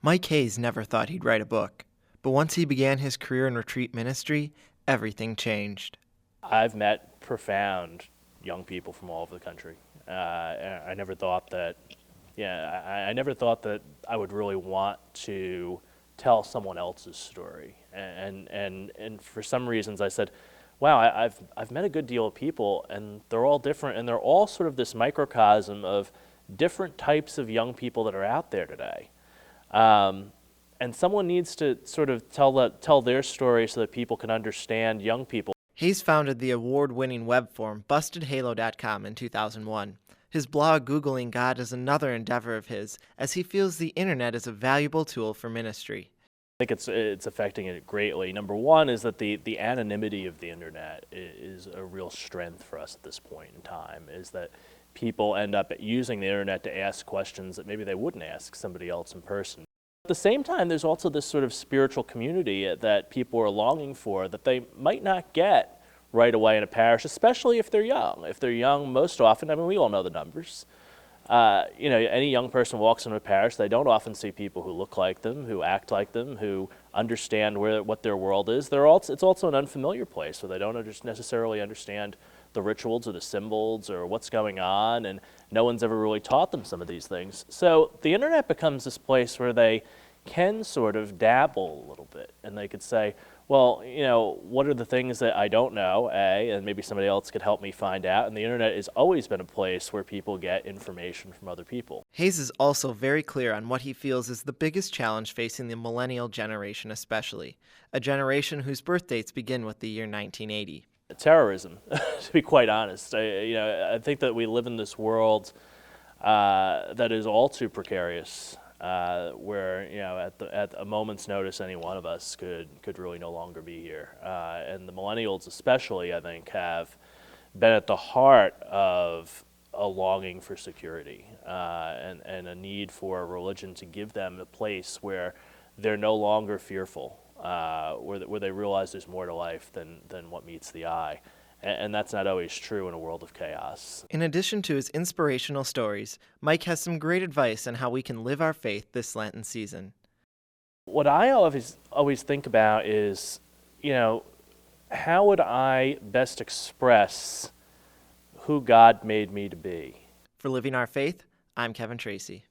Mike Hayes never thought he'd write a book, but once he began his career in retreat ministry, everything changed. I've met profound young people from all over the country. I never thought that, I never thought that I would really want to tell someone else's story. And for some reasons I said, wow, I've met a good deal of people, and they're all different, and they're all sort of this microcosm of different types of young people that are out there today. And someone needs to sort of tell their story so that people can understand young people. Hayes founded the award-winning web forum BustedHalo.com in 2001. His blog Googling God is another endeavor of his, as he feels the internet is a valuable tool for ministry. I think it's affecting it greatly. Number one is that the anonymity of the internet is a real strength for us at this point in time, is that people end up using the internet to ask questions that maybe they wouldn't ask somebody else in person. At the same time, there's also this sort of spiritual community that people are longing for that they might not get right away in a parish, especially if they're young. If they're young, most often, I mean, we all know the numbers. Any young person walks into a parish, they don't often see people who look like them, who act like them, who understand what their world is. It's also an unfamiliar place where they don't necessarily understand the rituals or the symbols or what's going on, and no one's ever really taught them some of these things. So the internet becomes this place where they can sort of dabble a little bit, and they could say, well, what are the things that I don't know, and maybe somebody else could help me find out. And the internet has always been a place where people get information from other people. Hayes is also very clear on what he feels is the biggest challenge facing the millennial generation especially, a generation whose birth dates begin with the year 1980. Terrorism, to be quite honest. I think that we live in this world that is all too precarious. Where at a moment's notice, any one of us could really no longer be here, and the millennials especially, I think, have been at the heart of a longing for security and a need for a religion to give them a place where they're no longer fearful, where they realize there's more to life than what meets the eye. And that's not always true in a world of chaos. In addition to his inspirational stories, Mike has some great advice on how we can live our faith this Lenten season. What I always think about is, how would I best express who God made me to be? For Living Our Faith, I'm Kevin Tracy.